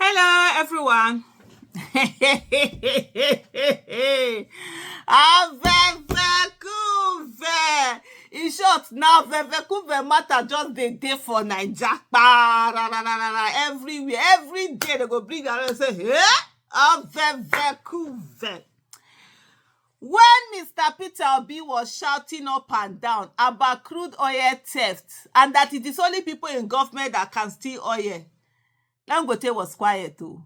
Hello, everyone. Avevekuve. In short, now Vevekuve matter just the day for Naija. Everywhere, every day they go bring around and say, Avevekuve. When Mr. Peter Obi was shouting up and down about crude oil theft and that it is only people in government that can steal oil, Dangote was quiet too.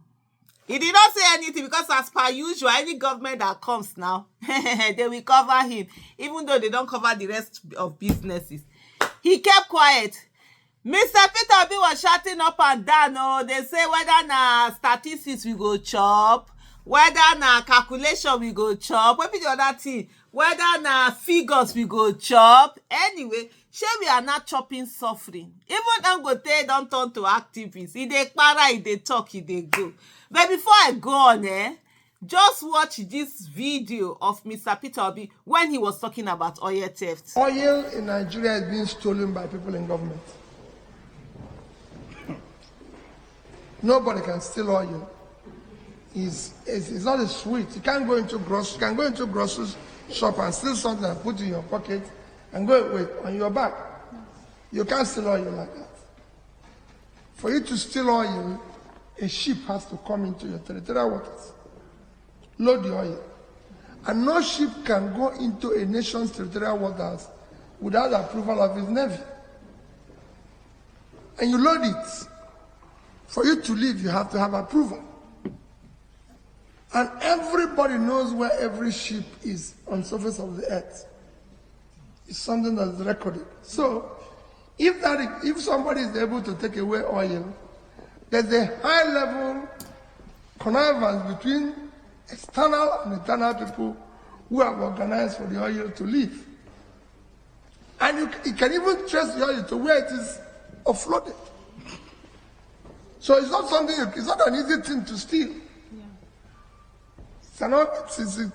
He did not say anything because as per usual, any government that comes now, they will cover him, even though they don't cover the rest of businesses. He kept quiet. Mr. Peter Obi was shouting up and down. Oh, they say whether na statistics we go chop, whether na calculation we go chop, what be the other thing? Whether na figures we go chop. Anyway, shey we are not chopping suffering. Even Dangote don turn to activists. He dey para, he dey talk, he dey go. But before I go on, just watch this video of Mr. Peter Obi when he was talking about oil theft. Oil in Nigeria is being stolen by people in government. Nobody can steal oil. It's not a sweet. You can't go into grocery shop and steal something and put it in your pocket and go wait on your back. You can't steal oil like that. For you to steal oil, a ship has to come into your territorial waters, load the oil. And no ship can go into a nation's territorial waters without the approval of its navy. And you load it. For you to leave, you have to have approval. And everybody knows where every ship is on the surface of the earth. It's something that is recorded. So, if somebody is able to take away oil, there's a high-level connivance between external and internal people who have organized for the oil to leave. And you can even trace the oil to where it is offloaded. So it's not something, it's not an easy thing to steal. It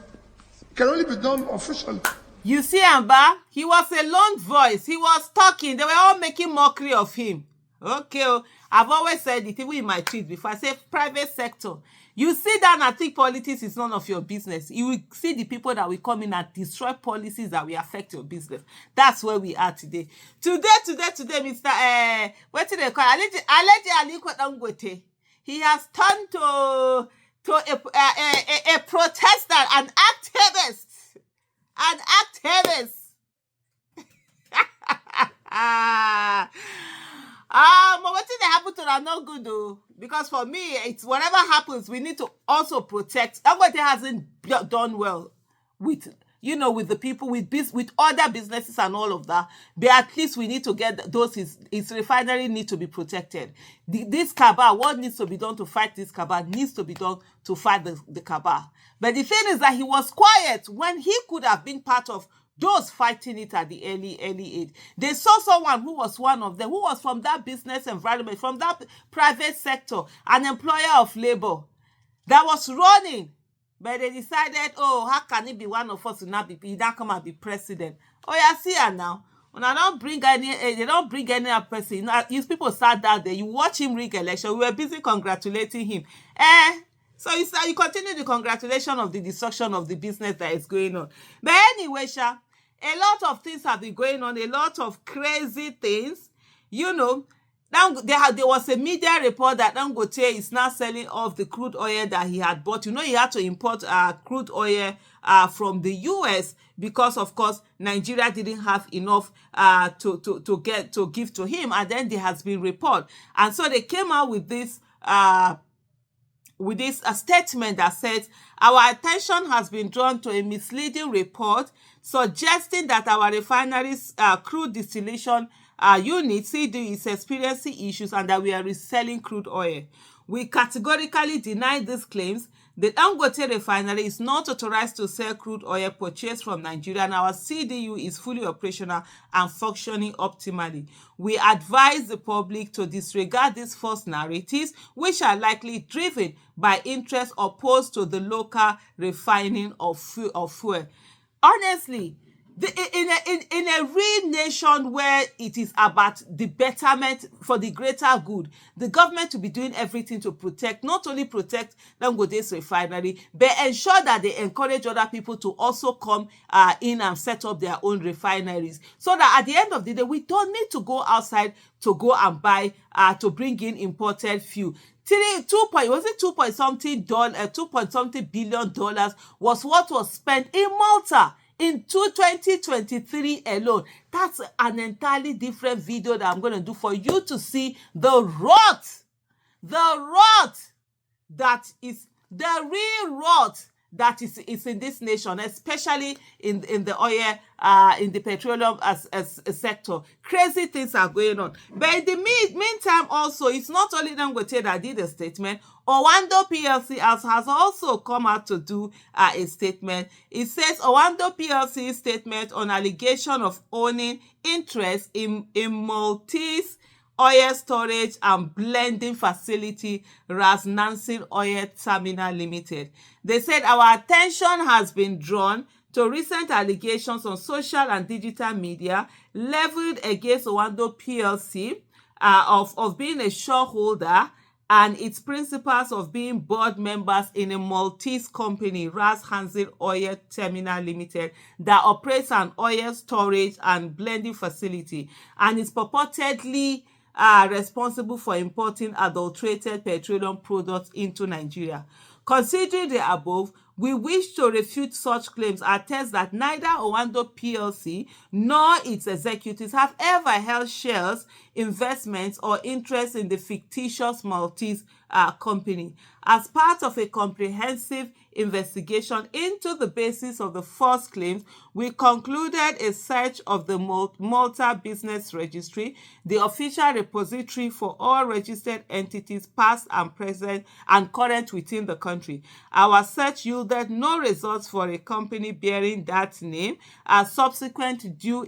can only be done officially. You see, Amba, he was a lone voice. He was talking. They were all making mockery of him. Okay, I've always said it, even in my tweets before. I say private sector. You sit down and think politics is none of your business. You will see the people that will come in and destroy policies that will affect your business. That's where we are today. Today, Mr. What do they call Alhaji Dangote? He has turned to a protester, an activist. What did happen to that? No good though. Because for me, it's whatever happens, we need to also protect. Dangote hasn't done well with the people, with other businesses and all of that. But at least we need to get those. His refinery need to be protected. This cabal, what needs to be done to fight this cabal needs to be done to fight the cabal. But the thing is that he was quiet when he could have been part of those fighting it at the early age. They saw someone who was one of them, who was from that business environment, from that private sector, an employer of labor that was running. But they decided, how can it be one of us to not be, he not come and be president? Oh, yeah, see her now. When they don't bring any other person, these people sat down there, you watch him rig election, we were busy congratulating him. So you continue the congratulation of the destruction of the business that is going on. But anyway, a lot of things have been going on, a lot of crazy things. There was a media report that Dangote is now selling off the crude oil that he had bought. He had to import crude oil from the US because, of course, Nigeria didn't have enough to give to him. And then there has been report. And so they came out with this statement that says, our attention has been drawn to a misleading report suggesting that our refinery's crude distillation unit, CDU, is experiencing issues and that we are reselling crude oil. We categorically deny these claims. The Dangote refinery is not authorized to sell crude oil purchased from Nigeria, and our CDU is fully operational and functioning optimally. We advise the public to disregard these false narratives, which are likely driven by interests opposed to the local refining of fuel. Honestly, In a real nation where it is about the betterment for the greater good, the government will be doing everything to protect, not only protect Dangote's refinery, but ensure that they encourage other people to also come in and set up their own refineries, so that at the end of the day, we don't need to go outside to go and buy to bring in imported fuel. 2 point something billion dollars was what was spent in Malta in 2023 alone. That's an entirely different video that I'm going to do for you to see the rot that is the real rot that is in this nation, especially in the oil, in the petroleum as a sector. Crazy things are going on. But in the meantime, also, it's not only Dangote that did a statement. Oando PLC has also come out to do a statement. It says Oando PLC statement on allegation of owning interest in Maltese oil storage and blending facility Ras Nansen Oil Terminal Limited. They said our attention has been drawn to recent allegations on social and digital media leveled against Oando PLC of being a shareholder and its principals of being board members in a Maltese company, Ras Nansen Oil Terminal Limited, that operates an oil storage and blending facility and is purportedly responsible for importing adulterated petroleum products into Nigeria. Considering the above, we wish to refute such claims, attest that neither Oando PLC nor its executives have ever held shares, investments, or interest in the fictitious Maltese company. As part of a comprehensive investigation into the basis of the false claims, we concluded a search of the Malta Business Registry, the official repository for all registered entities past and present and current within the country. Our search yielded no results for a company bearing that name, as subsequent due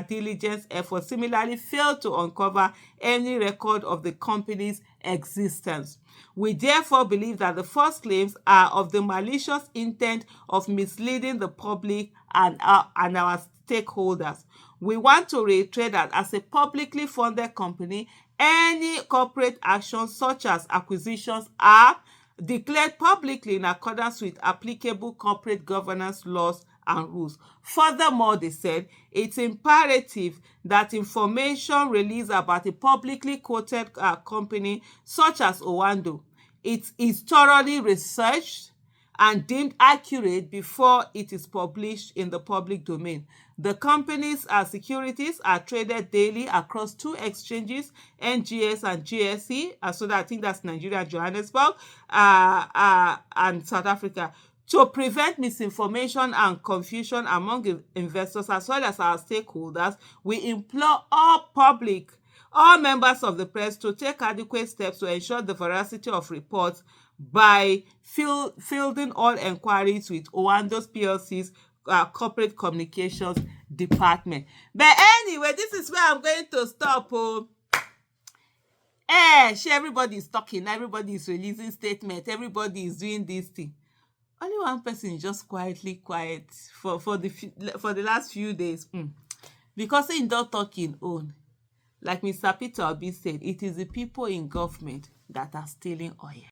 diligence efforts similarly failed to uncover any record of the company's existence. We therefore believe that the false claims are of the malicious intent of misleading the public and our stakeholders. We want to reiterate that as a publicly funded company, any corporate actions such as acquisitions are declared publicly in accordance with applicable corporate governance laws and rules. Furthermore, they said it's imperative that information released about a publicly quoted company such as Oando, it is thoroughly researched and deemed accurate before it is published in the public domain. The company's securities are traded daily across 2 exchanges, NGS and GSE, so that I think that's Nigeria, Johannesburg, and South Africa. To prevent misinformation and confusion among investors as well as our stakeholders, we implore all members of the press to take adequate steps to ensure the veracity of reports by fielding all inquiries with Oando PLC's corporate communications department. But anyway, this is where I'm going to stop. Everybody is talking, everybody is releasing statements, everybody is doing this thing. Only one person is just quietly quiet for the last few days, because he don't talk in own. Like Mr. Peter Obi said, it is the people in government that are stealing oil.